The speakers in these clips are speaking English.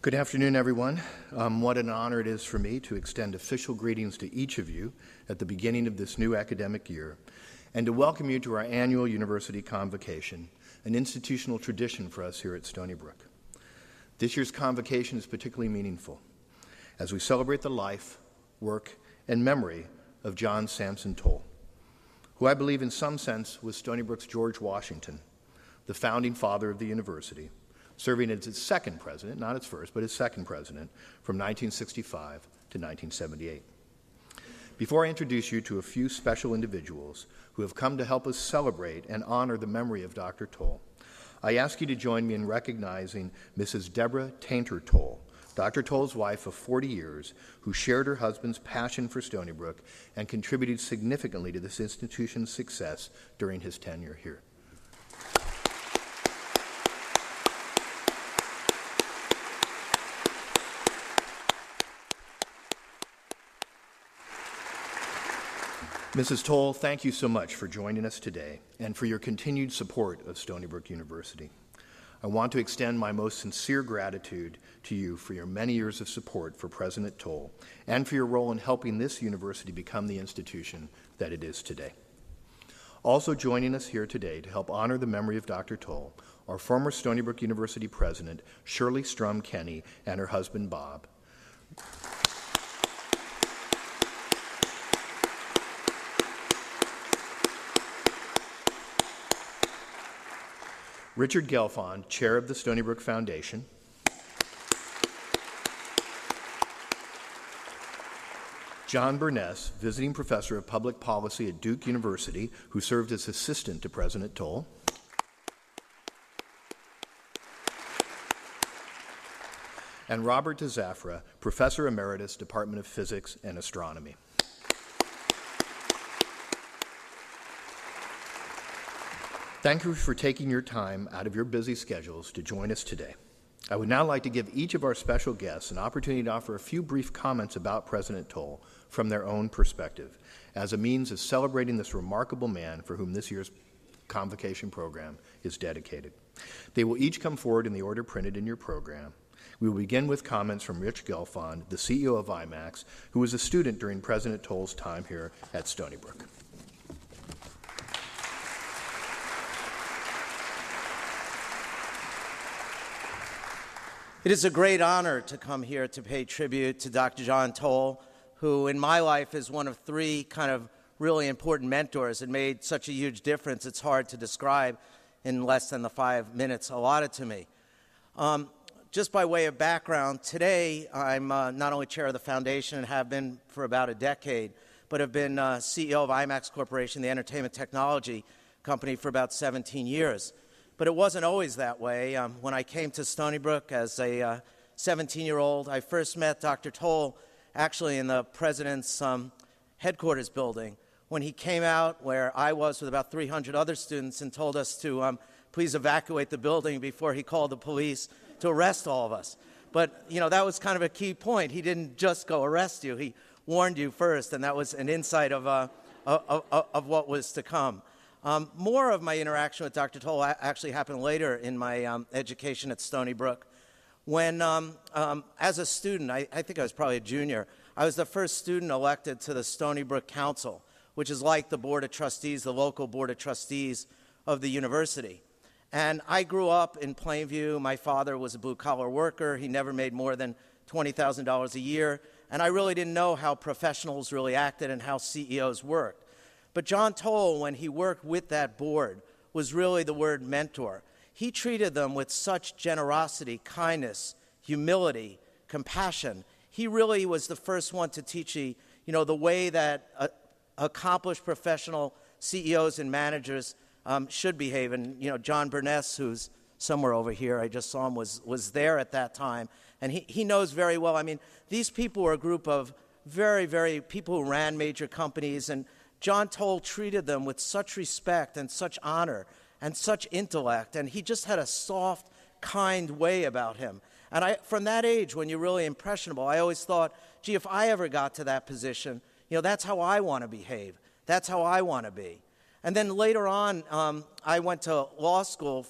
Good afternoon, everyone. What an honor it is for me to extend official greetings to each of you at the beginning of this new academic year, and to welcome you to our annual University Convocation, an institutional tradition for us here at Stony Brook. This year's Convocation is particularly meaningful as we celebrate the life, work, and memory of John Sampson Toll, who I believe in some sense was Stony Brook's George Washington, the founding father of the university, serving as its second president, not its first, but its second president, from 1965 to 1978. Before I introduce you to a few special individuals who have come to help us celebrate and honor the memory of Dr. Toll, I ask you to join me in recognizing Mrs. Deborah Tainter Toll, Dr. Toll's wife of 40 years, who shared her husband's passion for Stony Brook and contributed significantly to this institution's success during his tenure here. Mrs. Toll, thank you so much for joining us today and for your continued support of Stony Brook University. I want to extend my most sincere gratitude to you for your many years of support for President Toll and for your role in helping this university become the institution that it is today. Also joining us here today to help honor the memory of Dr. Toll are former Stony Brook University President Shirley Strum Kenny and her husband Bob, Richard Gelfond, Chair of the Stony Brook Foundation, John Burness, Visiting Professor of Public Policy at Duke University, who served as assistant to President Toll, and Robert DeZafra, Professor Emeritus, Department of Physics and Astronomy. Thank you for taking your time out of your busy schedules to join us today. I would now like to give each of our special guests an opportunity to offer a few brief comments about President Toll from their own perspective as a means of celebrating this remarkable man for whom this year's Convocation program is dedicated. They will each come forward in the order printed in your program. We will begin with comments from Rich Gelfond, the CEO of IMAX, who was a student during President Toll's time here at Stony Brook. It is a great honor to come here to pay tribute to Dr. John Toll, who in my life is one of three kind of really important mentors and made such a huge difference it's hard to describe in less than the 5 minutes allotted to me. Just by way of background, today I'm not only chair of the foundation and have been for about a decade, but have been CEO of IMAX Corporation, the entertainment technology company, for about 17 years. But it wasn't always that way. When I came to Stony Brook as a 17-year-old, I first met Dr. Toll actually in the president's headquarters building when he came out where I was with about 300 other students and told us to please evacuate the building before he called the police to arrest all of us. But, you know, that was kind of a key point. He didn't just go arrest you. He warned you first, and that was an insight of what was to come. More of my interaction with Dr. Toll actually happened later in my education at Stony Brook. When, as a student, I think I was probably a junior, I was the first student elected to the Stony Brook Council, which is like the Board of Trustees, the local Board of Trustees of the university. And I grew up in Plainview. My father was a blue-collar worker. He never made more than $20,000 a year. And I really didn't know how professionals really acted and how CEOs worked. But John Toll, when he worked with that board, was really the word mentor. He treated them with such generosity, kindness, humility, compassion. He really was the first one to teach the way that accomplished professional CEOs and managers should behave. And, John Burness, who's somewhere over here, I just saw him, was there at that time. And he knows very well. I mean, these people were a group of very, very people who ran major companies, and John Toll treated them with such respect and such honor and such intellect, and he just had a soft, kind way about him. And from that age, when you're really impressionable, I always thought, gee, if I ever got to that position, that's how I want to behave. That's how I want to be. And then later on, I went to law school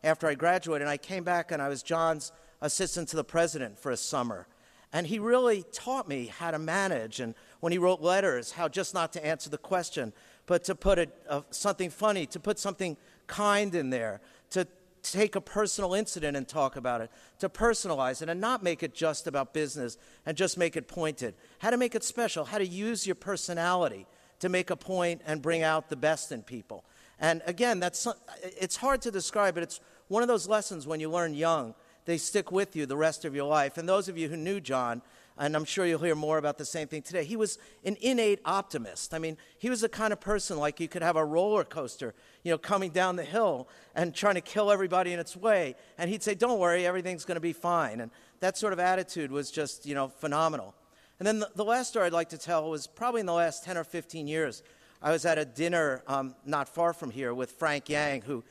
after I graduated, and I came back and I was John's assistant to the president for a summer. And he really taught me how to manage, and when he wrote letters, how just not to answer the question, but to put something funny, to put something kind in there, to take a personal incident and talk about it, to personalize it and not make it just about business and just make it pointed. How to make it special, how to use your personality to make a point and bring out the best in people. And again, it's hard to describe, but it's one of those lessons when you learn young, they stick with you the rest of your life. And those of you who knew John, and I'm sure you'll hear more about the same thing today, he was an innate optimist. I mean, he was the kind of person like you could have a roller coaster, coming down the hill and trying to kill everybody in its way. And he'd say, don't worry, everything's going to be fine. And that sort of attitude was just, phenomenal. And then the last story I'd like to tell was probably in the last 10 or 15 years. I was at a dinner not far from here with Frank Yang, who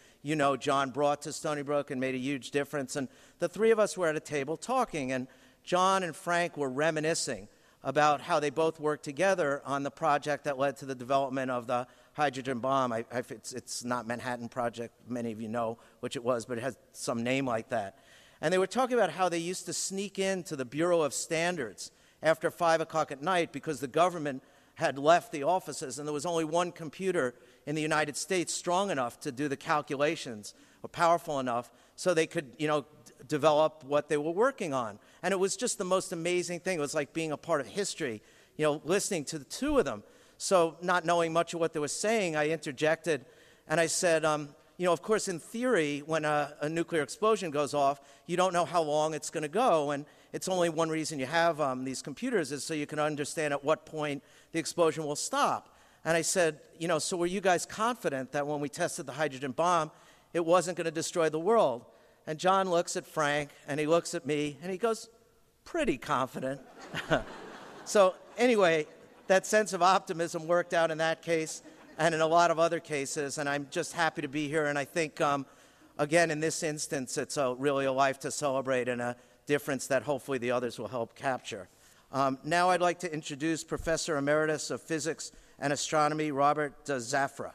John brought to Stony Brook and made a huge difference. And the three of us were at a table talking, and John and Frank were reminiscing about how they both worked together on the project that led to the development of the hydrogen bomb. It's not Manhattan Project, many of you know which it was, but it has some name like that. And they were talking about how they used to sneak into the Bureau of Standards after 5 o'clock at night because the government had left the offices and there was only one computer in the United States strong enough to do the calculations or powerful enough so they could, develop what they were working on. And it was just the most amazing thing. It was like being a part of history, listening to the two of them. So not knowing much of what they were saying, I interjected and I said, of course, in theory, when a nuclear explosion goes off, you don't know how long it's going to go. And it's only one reason you have these computers is so you can understand at what point the explosion will stop. And I said, so were you guys confident that when we tested the hydrogen bomb, it wasn't going to destroy the world? And John looks at Frank, and he looks at me, and he goes, pretty confident. So anyway, that sense of optimism worked out in that case and in a lot of other cases, and I'm just happy to be here. And I think, again, in this instance, it's really a life to celebrate and a difference that hopefully the others will help capture. Now I'd like to introduce Professor Emeritus of Physics and Astronomy, Robert Zafra.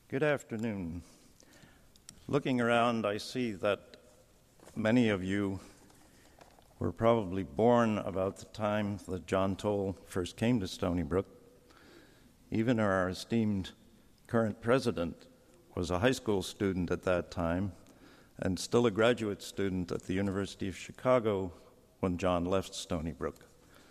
Good afternoon. Looking around, I see that many of you were probably born about the time that John Toll first came to Stony Brook. Even our esteemed current president was a high school student at that time and still a graduate student at the University of Chicago when John left Stony Brook.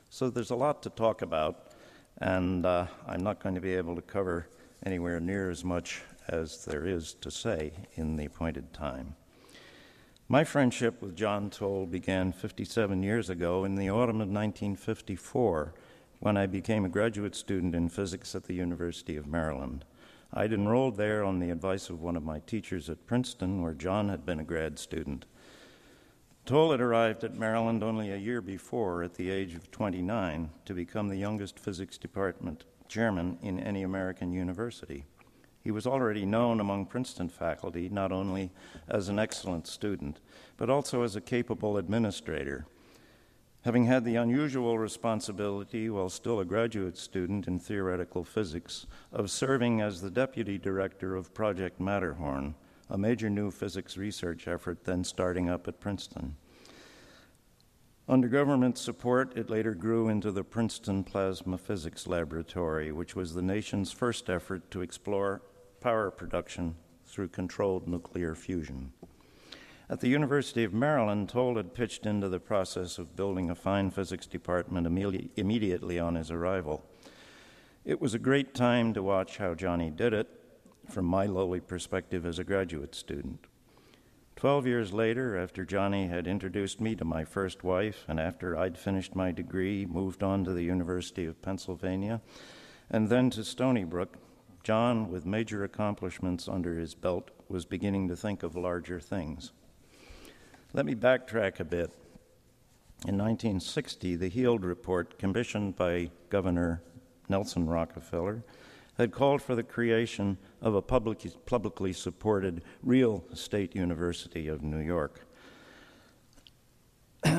So there's a lot to talk about, and I'm not going to be able to cover anywhere near as much as there is to say in the appointed time. My friendship with John Toll began 57 years ago in the autumn of 1954 when I became a graduate student in physics at the University of Maryland. I'd enrolled there on the advice of one of my teachers at Princeton, where John had been a grad student. Toll had arrived at Maryland only a year before, at the age of 29, to become the youngest physics department chairman in any American university. He was already known among Princeton faculty not only as an excellent student, but also as a capable administrator. Having had the unusual responsibility, while still a graduate student in theoretical physics, of serving as the deputy director of Project Matterhorn, a major new physics research effort then starting up at Princeton. Under government support, it later grew into the Princeton Plasma Physics Laboratory, which was the nation's first effort to explore power production through controlled nuclear fusion. At the University of Maryland, Toll had pitched into the process of building a fine physics department immediately on his arrival. It was a great time to watch how Johnny did it, from my lowly perspective as a graduate student. 12 years later, after Johnny had introduced me to my first wife, and after I'd finished my degree, moved on to the University of Pennsylvania, and then to Stony Brook, John, with major accomplishments under his belt, was beginning to think of larger things. Let me backtrack a bit. In 1960, the Heald Report, commissioned by Governor Nelson Rockefeller, had called for the creation of a publicly supported real state university of New York.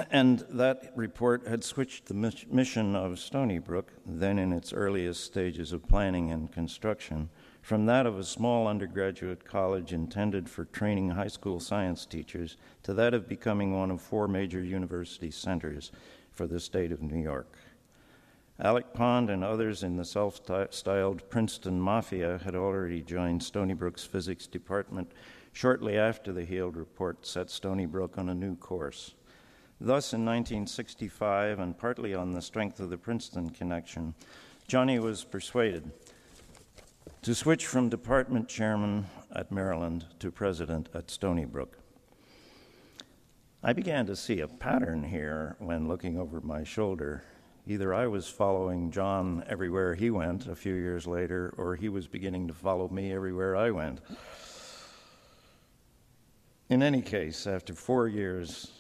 And that report had switched the mission of Stony Brook, then in its earliest stages of planning and construction, from that of a small undergraduate college intended for training high school science teachers to that of becoming one of 4 major university centers for the state of New York. Alec Pond and others in the self-styled Princeton Mafia had already joined Stony Brook's physics department shortly after the Heald report set Stony Brook on a new course. Thus, in 1965, and partly on the strength of the Princeton connection, Johnny was persuaded to switch from department chairman at Maryland to president at Stony Brook. I began to see a pattern here when looking over my shoulder. Either I was following John everywhere he went a few years later, or he was beginning to follow me everywhere I went. In any case, after 4 years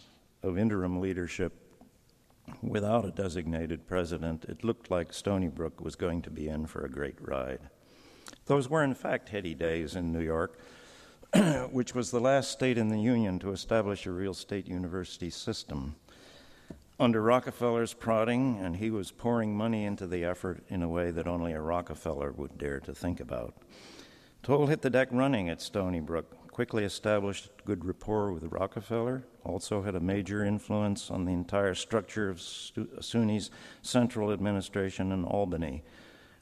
of interim leadership without a designated president, it looked like Stony Brook was going to be in for a great ride. Those were, in fact, heady days in New York, which was the last state in the Union to establish a real state university system. Under Rockefeller's prodding, and he was pouring money into the effort in a way that only a Rockefeller would dare to think about. Toll hit the deck running at Stony Brook, quickly established good rapport with Rockefeller, also had a major influence on the entire structure of SUNY's central administration in Albany,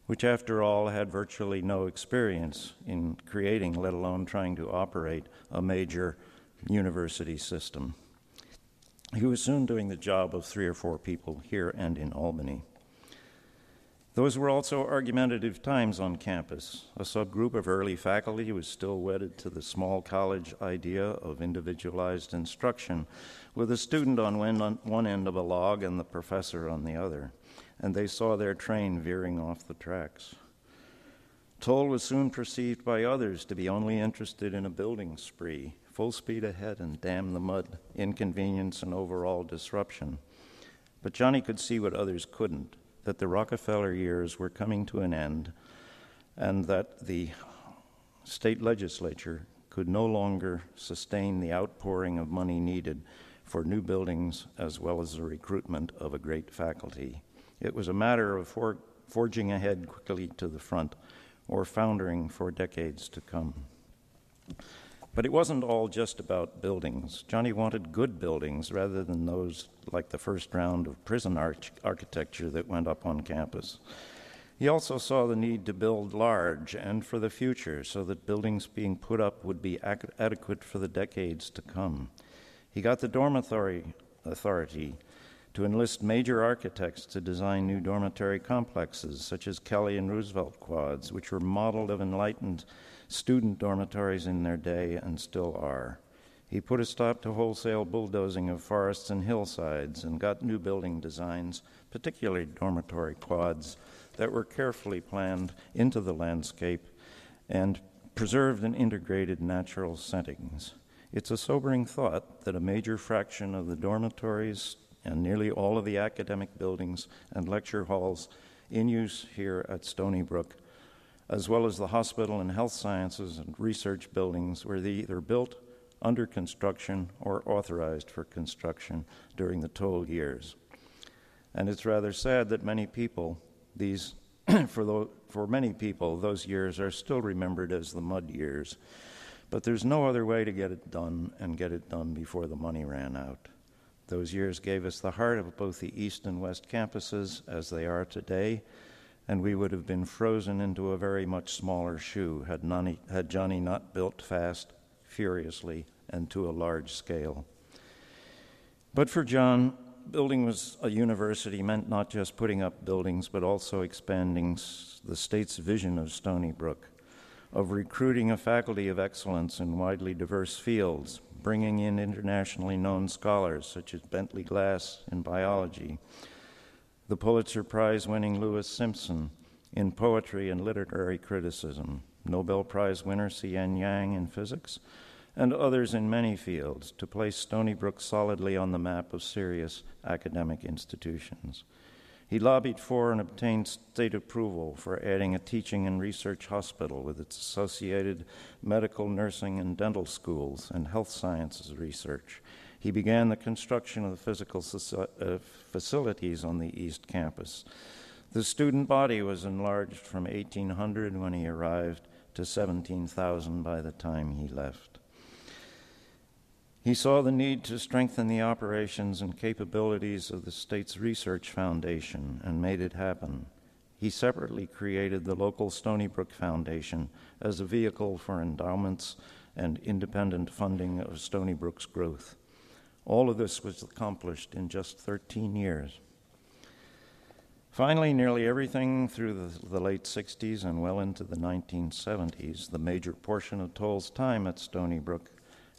which after all had virtually no experience in creating, let alone trying to operate, a major university system. He was soon doing the job of 3 or 4 people here and in Albany. Those were also argumentative times on campus. A subgroup of early faculty was still wedded to the small college idea of individualized instruction, with a student on one end of a log and the professor on the other, and they saw their train veering off the tracks. Toll was soon perceived by others to be only interested in a building spree, full speed ahead and damn the mud, inconvenience, and overall disruption. But Johnny could see what others couldn't, that the Rockefeller years were coming to an end, and that the state legislature could no longer sustain the outpouring of money needed for new buildings as well as the recruitment of a great faculty. It was a matter of forging ahead quickly to the front, or foundering for decades to come. But it wasn't all just about buildings. Johnny wanted good buildings rather than those like the first round of prison architecture that went up on campus. He also saw the need to build large and for the future so that buildings being put up would be adequate for the decades to come. He got the dormitory authority to enlist major architects to design new dormitory complexes, such as Kelly and Roosevelt quads, which were modeled of enlightened student dormitories in their day and still are. He put a stop to wholesale bulldozing of forests and hillsides and got new building designs, particularly dormitory quads, that were carefully planned into the landscape and preserved in integrated natural settings. It's a sobering thought that a major fraction of the dormitories and nearly all of the academic buildings and lecture halls in use here at Stony Brook, as well as the hospital and health sciences and research buildings, were either built, under construction, or authorized for construction during the Toll years. And it's rather sad that many people, for many people, those years are still remembered as the mud years. But there's no other way to get it done and get it done before the money ran out. Those years gave us the heart of both the East and West campuses as they are today, and we would have been frozen into a very much smaller shoe had Johnny not built fast, furiously, and to a large scale. But for John, building was a university meant not just putting up buildings, but also expanding the state's vision of Stony Brook, of recruiting a faculty of excellence in widely diverse fields, bringing in internationally known scholars such as Bentley Glass in biology, the Pulitzer Prize-winning Louis Simpson in poetry and literary criticism, Nobel Prize winner C.N. Yang in physics, and others in many fields to place Stony Brook solidly on the map of serious academic institutions. He lobbied for and obtained state approval for adding a teaching and research hospital with its associated medical, nursing, and dental schools and health sciences research. He began the construction of the physical facilities on the East Campus. The student body was enlarged from 1,800 when he arrived to 17,000 by the time he left. He saw the need to strengthen the operations and capabilities of the state's research foundation and made it happen. He separately created the local Stony Brook Foundation as a vehicle for endowments and independent funding of Stony Brook's growth. All of this was accomplished in just 13 years. Finally, nearly everything through the late 60s and well into the 1970s, the major portion of Toll's time at Stony Brook,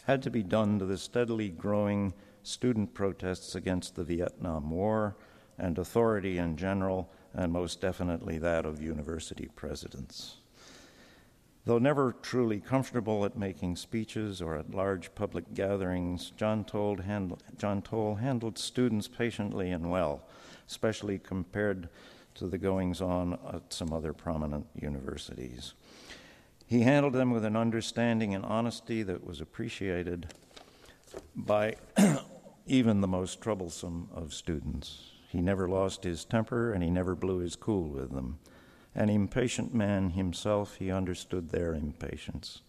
had to be done to the steadily growing student protests against the Vietnam War and authority in general, and most definitely that of university presidents. Though never truly comfortable at making speeches or at large public gatherings, John Toll handled students patiently and well, especially compared to the goings-on at some other prominent universities. He handled them with an understanding and honesty that was appreciated by even the most troublesome of students. He never lost his temper, and he never blew his cool with them. An impatient man himself, he understood their impatience.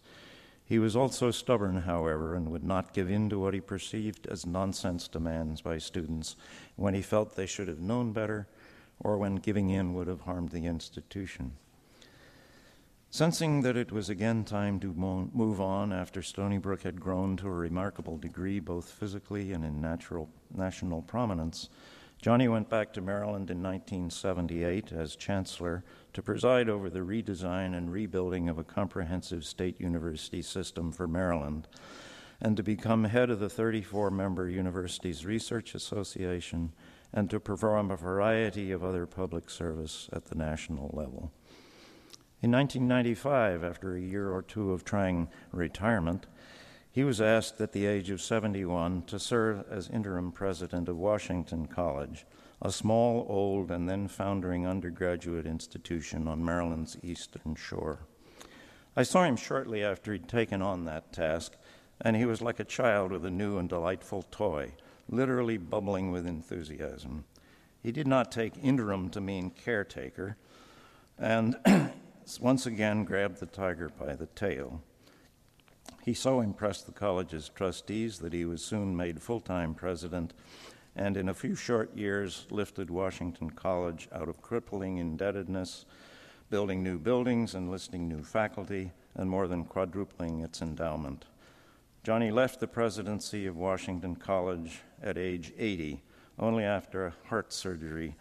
He was also stubborn, however, and would not give in to what he perceived as nonsense demands by students when he felt they should have known better or when giving in would have harmed the institution. Sensing that it was again time to move on after Stony Brook had grown to a remarkable degree both physically and in national prominence, Johnny went back to Maryland in 1978 as chancellor to preside over the redesign and rebuilding of a comprehensive state university system for Maryland, and to become head of the 34-member Universities Research Association, and to perform a variety of other public service at the national level. In 1995, after a year or two of trying retirement, he was asked at the age of 71 to serve as interim president of Washington College, a small, old, and then foundering undergraduate institution on Maryland's eastern shore. I saw him shortly after he'd taken on that task, and he was like a child with a new and delightful toy, literally bubbling with enthusiasm. He did not take interim to mean caretaker, and once again grabbed the tiger by the tail. He so impressed the college's trustees that he was soon made full-time president, and in a few short years lifted Washington College out of crippling indebtedness, building new buildings, enlisting new faculty, and more than quadrupling its endowment. Johnny left the presidency of Washington College at age 80, only after heart surgery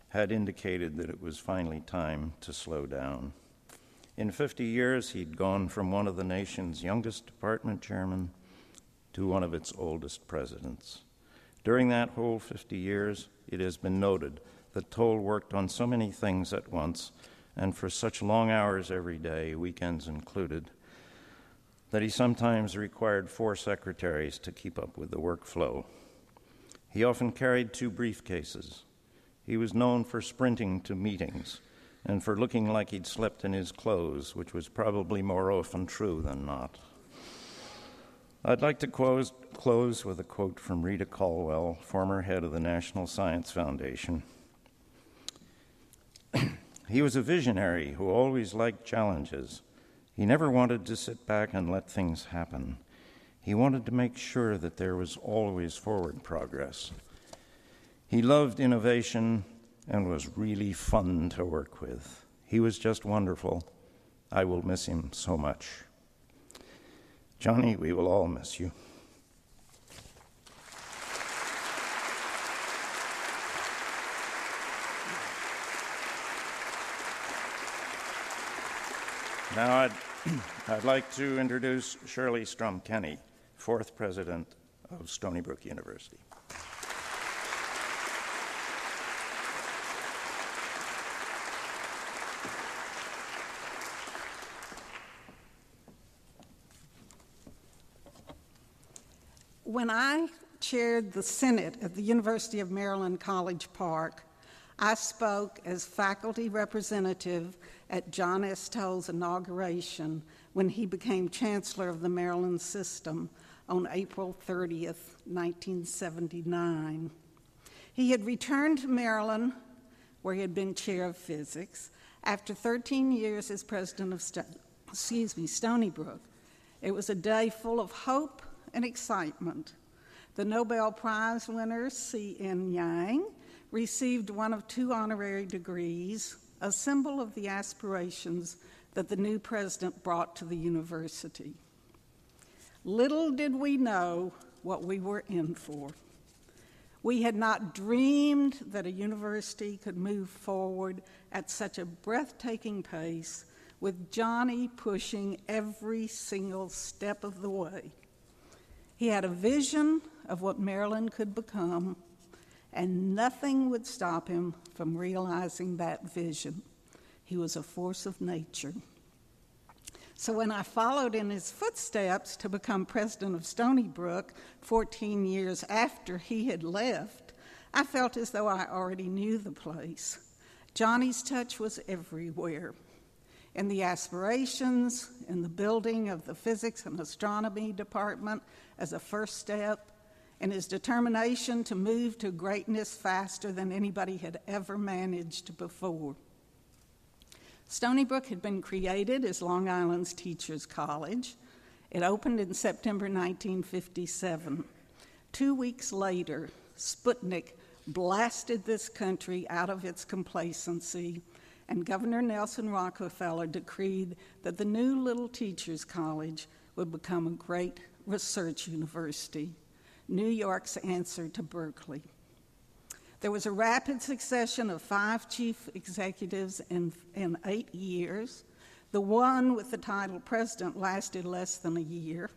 had indicated that it was finally time to slow down. In 50 years, he'd gone from one of the nation's youngest department chairmen to one of its oldest presidents. During that whole 50 years, it has been noted that Toll worked on so many things at once and for such long hours every day, weekends included, that he sometimes required 4 secretaries to keep up with the workflow. He often carried 2 briefcases. He was known for sprinting to meetings and for looking like he'd slept in his clothes, which was probably more often true than not. I'd like to close with a quote from Rita Caldwell, former head of the National Science Foundation. He was a visionary who always liked challenges. He never wanted to sit back and let things happen. He wanted to make sure that there was always forward progress. He loved innovation and was really fun to work with. He was just wonderful. I will miss him so much. Johnny, we will all miss you. Now I'd like to introduce Shirley Strom-Kenny, 4th president of Stony Brook University. When I chaired the Senate at the University of Maryland College Park, I spoke as faculty representative at John S. Toll's inauguration when he became Chancellor of the Maryland system on April 30th, 1979. He had returned to Maryland, where he had been chair of physics, after 13 years as president of Stony Brook. It was a day full of hope and excitement. The Nobel Prize winner, C.N. Yang, received one of 2 honorary degrees, a symbol of the aspirations that the new president brought to the university. Little did we know what we were in for. We had not dreamed that a university could move forward at such a breathtaking pace, with Johnny pushing every single step of the way. He had a vision of what Maryland could become, and nothing would stop him from realizing that vision. He was a force of nature. So when I followed in his footsteps to become president of Stony Brook 14 years after he had left, I felt as though I already knew the place. Johnny's touch was everywhere. In the aspirations, in the building of the physics and astronomy department as a first step, in his determination to move to greatness faster than anybody had ever managed before. Stony Brook had been created as Long Island's Teachers College. It opened in September 1957. 2 weeks later, Sputnik blasted this country out of its complacency, and Governor Nelson Rockefeller decreed that the new little Teachers College would become a great research university, New York's answer to Berkeley. There was a rapid succession of 5 chief executives in 8 years. The one with the title president lasted less than a year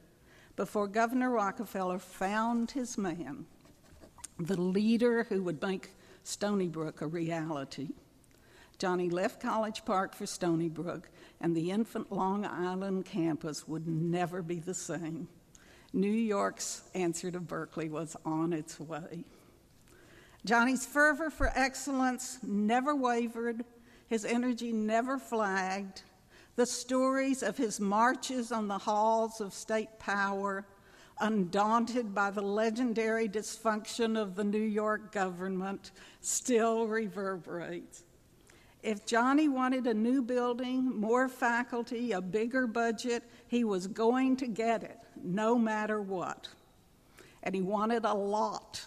before Governor Rockefeller found his man, the leader who would make Stony Brook a reality. Johnny left College Park for Stony Brook, and the infant Long Island campus would never be the same. New York's answer to Berkeley was on its way. Johnny's fervor for excellence never wavered. His energy never flagged. The stories of his marches on the halls of state power, undaunted by the legendary dysfunction of the New York government, still reverberates. If Johnny wanted a new building, more faculty, a bigger budget, he was going to get it, no matter what. And he wanted a lot.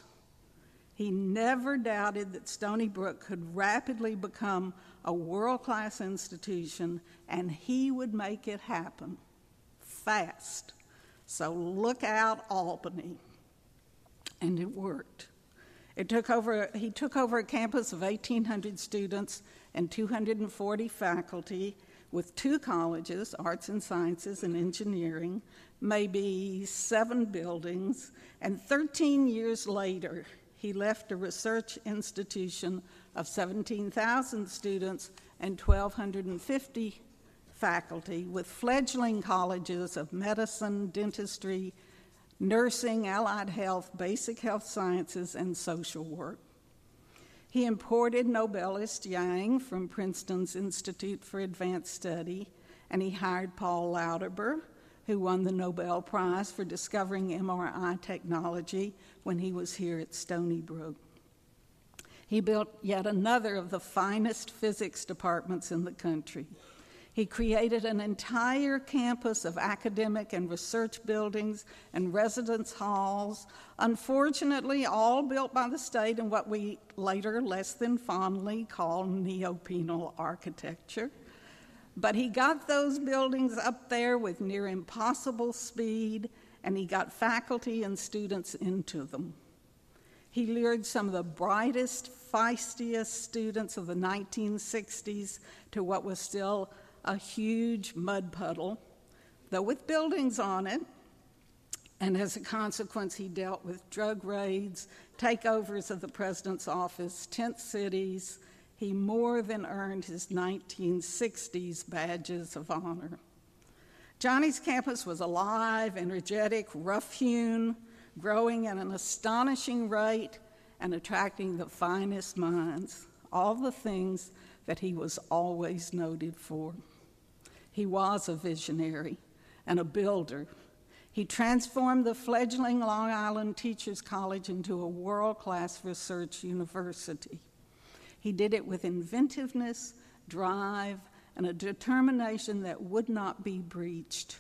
He never doubted that Stony Brook could rapidly become a world-class institution, and he would make it happen fast. So look out, Albany. And it worked. He took over a campus of 1,800 students and 240 faculty with 2 colleges, arts and sciences and engineering, maybe 7 buildings, and 13 years later, he left a research institution of 17,000 students and 1,250 faculty with fledgling colleges of medicine, dentistry, nursing, allied health, basic health sciences, and social work. He imported Nobelist Yang from Princeton's Institute for Advanced Study, and he hired Paul Lauterbur, who won the Nobel Prize for discovering MRI technology when he was here at Stony Brook. He built yet another of the finest physics departments in the country. He created an entire campus of academic and research buildings and residence halls, unfortunately all built by the state in what we later less than fondly call neo-penal architecture. But he got those buildings up there with near impossible speed, and he got faculty and students into them. He lured some of the brightest, feistiest students of the 1960s to what was still a huge mud puddle, though with buildings on it. And as a consequence, he dealt with drug raids, takeovers of the president's office, tent cities. He more than earned his 1960s badges of honor. Johnny's campus was alive, energetic, rough-hewn, growing at an astonishing rate and attracting the finest minds. all the things that he was always noted for. He was a visionary and a builder. He transformed the fledgling Long Island Teachers College into a world-class research university. He did it with inventiveness, drive, and a determination that would not be breached.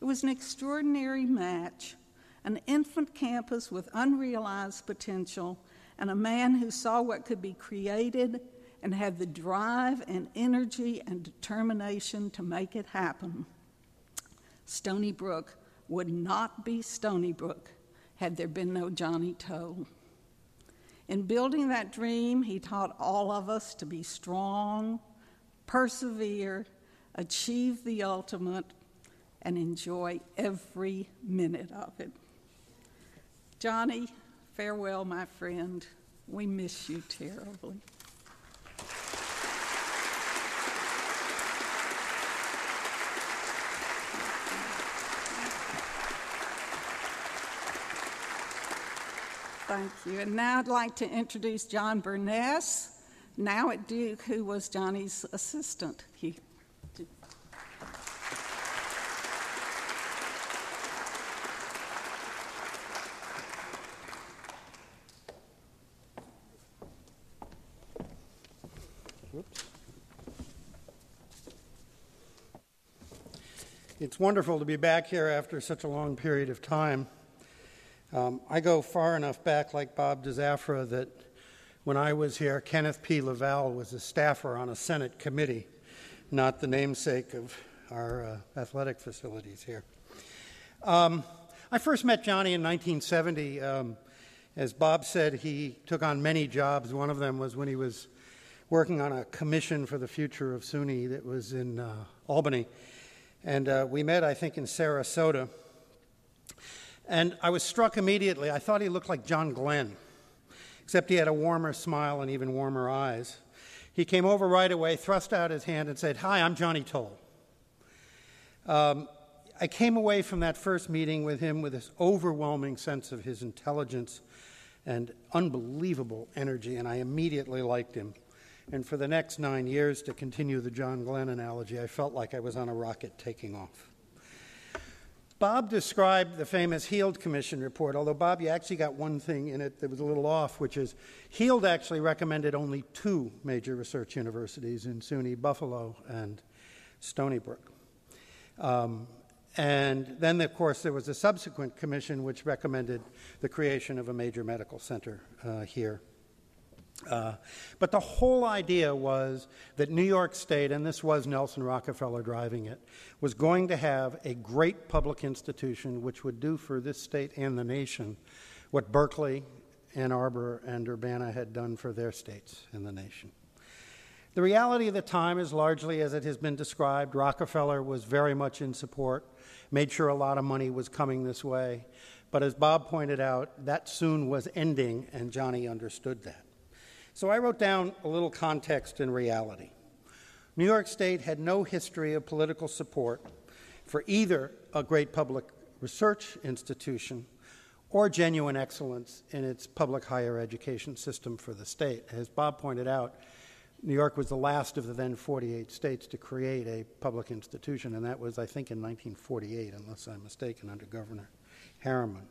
It was an extraordinary match, an infant campus with unrealized potential, and a man who saw what could be created and had the drive and energy and determination to make it happen. Stony Brook would not be Stony Brook had there been no Johnny Toll. In building that dream, he taught all of us to be strong, persevere, achieve the ultimate, and enjoy every minute of it. Johnny, farewell, my friend. We miss you terribly. Thank you. And now I'd like to introduce John Burness, now at Duke, who was Johnny's assistant. It's wonderful to be back here after such a long period of time. I go far enough back, like Bob DeZafra, that when I was here, Kenneth P. Lavelle was a staffer on a Senate committee, not the namesake of our athletic facilities here. I first met Johnny in 1970. As Bob said, he took on many jobs. One of them was when he was working on a commission for the future of SUNY that was in Albany. And we met, I think, in Sarasota. And I was struck immediately. I thought he looked like John Glenn, except he had a warmer smile and even warmer eyes. He came over right away, thrust out his hand, and said, "Hi, I'm Johnny Toll." I came away from that first meeting with him with this overwhelming sense of his intelligence and unbelievable energy, and I immediately liked him. And for the next 9 years, to continue the John Glenn analogy, I felt like I was on a rocket taking off. Bob described the famous Heald Commission report, although, Bob, you actually got one thing in it that was a little off, which is Heald actually recommended only 2 major research universities in SUNY, Buffalo and Stony Brook. And then, of course, there was a subsequent commission which recommended the creation of a major medical center here. But the whole idea was that New York State, and this was Nelson Rockefeller driving it, was going to have a great public institution which would do for this state and the nation what Berkeley, Ann Arbor, and Urbana had done for their states and the nation. The reality of the time is largely as it has been described. Rockefeller was very much in support, made sure a lot of money was coming this way. But as Bob pointed out, that soon was ending, and Johnny understood that. So I wrote down a little context and reality. New York State had no history of political support for either a great public research institution or genuine excellence in its public higher education system for the state. As Bob pointed out, New York was the last of the then 48 states to create a public institution, and that was, I think, in 1948, unless I'm mistaken, under Governor Harriman.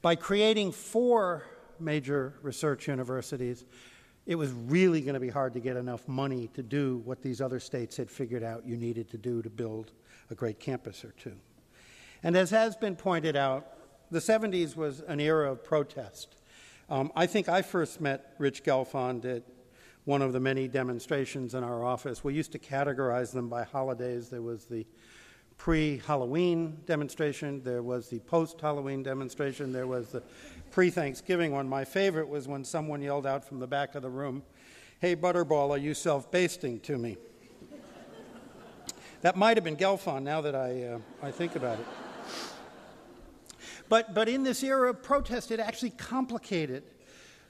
By creating 4 major research universities, it was really going to be hard to get enough money to do what these other states had figured out you needed to do to build a great campus or 2. And as has been pointed out, the 70s was an era of protest. I think I first met Rich Gelfond at one of the many demonstrations in our office. We used to categorize them by holidays. There was the pre-Halloween demonstration, there was the post-Halloween demonstration, there was the pre-Thanksgiving one. My favorite was when someone yelled out from the back of the room, "Hey, Butterball, are you self-basting to me?" That might have been Gelfond, now that I think about it. But in this era of protest, it actually complicated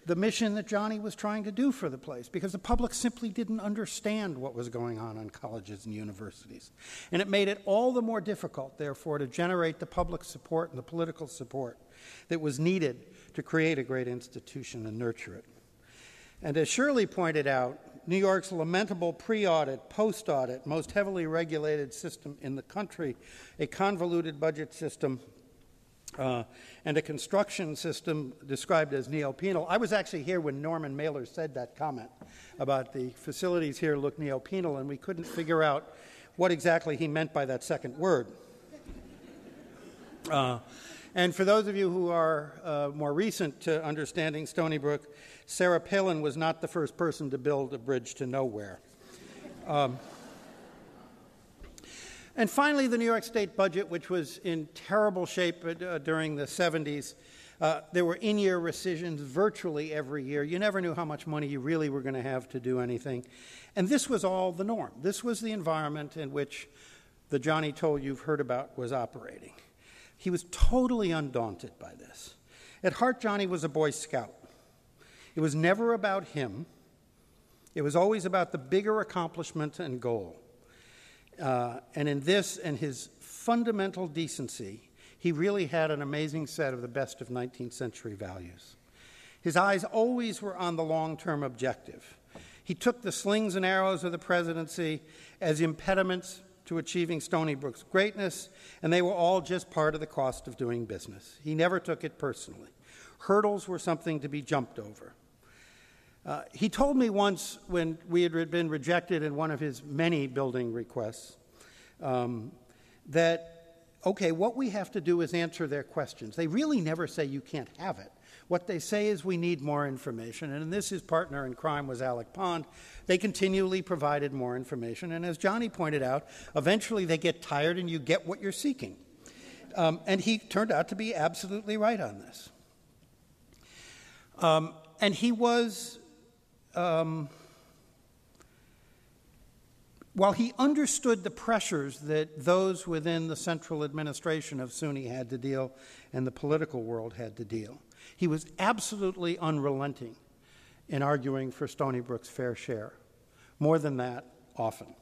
the mission that Johnny was trying to do for the place, because the public simply didn't understand what was going on in colleges and universities. And it made it all the more difficult, therefore, to generate the public support and the political support that was needed to create a great institution and nurture it. And as Shirley pointed out, New York's lamentable pre-audit, post-audit, most heavily regulated system in the country, a convoluted budget system, and a construction system described as neo-penal. I was actually here when Norman Mailer said that comment about the facilities here look neo-penal, and we couldn't figure out what exactly he meant by that second word. And for those of you who are more recent to understanding Stony Brook, Sarah Palin was not the first person to build a bridge to nowhere. And finally, the New York State budget, which was in terrible shape during the 70s. There were in-year rescissions virtually every year. You never knew how much money you really were going to have to do anything. And this was all the norm. This was the environment in which the Johnny Toll you've heard about was operating. He was totally undaunted by this. At heart, Johnny was a Boy Scout. It was never about him. It was always about the bigger accomplishment and goal. And in this and his fundamental decency, he really had an amazing set of the best of 19th century values. His eyes always were on the long-term objective. He took the slings and arrows of the presidency as impediments to achieving Stony Brook's greatness, and they were all just part of the cost of doing business. He never took it personally. Hurdles were something to be jumped over. He told me once when we had been rejected in one of his many building requests that, okay, what we have to do is answer their questions. They really never say you can't have it. What they say is we need more information, and in this his partner in crime was Alec Pond. They continually provided more information, and as Johnny pointed out, eventually they get tired and you get what you're seeking. And he turned out to be absolutely right on this. And he was, while he understood the pressures that those within the central administration of SUNY had to deal and the political world had to deal, he was absolutely unrelenting in arguing for Stony Brook's fair share. More than that, often.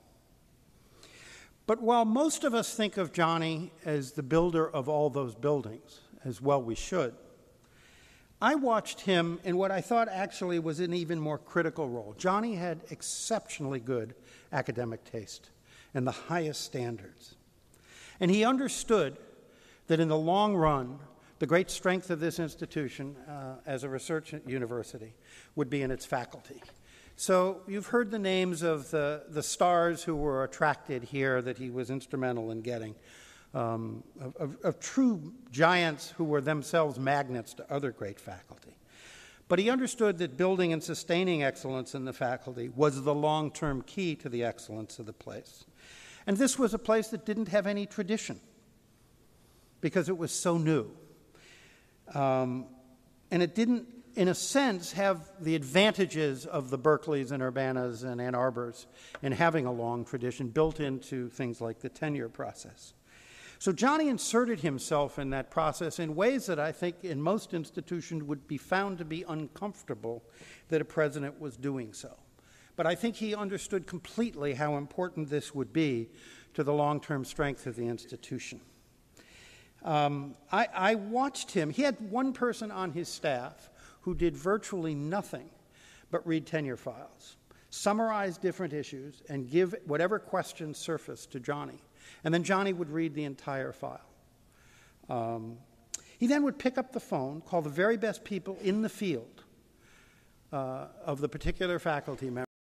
But while most of us think of Johnny as the builder of all those buildings, as well we should, I watched him in what I thought actually was an even more critical role. Johnny had exceptionally good academic taste and the highest standards. And he understood that in the long run, the great strength of this institution as a research university would be in its faculty. So you've heard the names of the stars who were attracted here that he was instrumental in getting, of true giants who were themselves magnets to other great faculty. But he understood that building and sustaining excellence in the faculty was the long-term key to the excellence of the place. And this was a place that didn't have any tradition because it was so new. And it didn't, in a sense, have the advantages of the Berkeleys and Urbanas and Ann Arbors in having a long tradition built into things like the tenure process. So Johnny inserted himself in that process in ways that I think in most institutions would be found to be uncomfortable that a president was doing so. But I think he understood completely how important this would be to the long-term strength of the institution. I watched him. He had one person on his staff who did virtually nothing but read tenure files, summarize different issues, and give whatever questions surfaced to Johnny. And then Johnny would read the entire file. He then would pick up the phone, call the very best people in the field of the particular faculty member,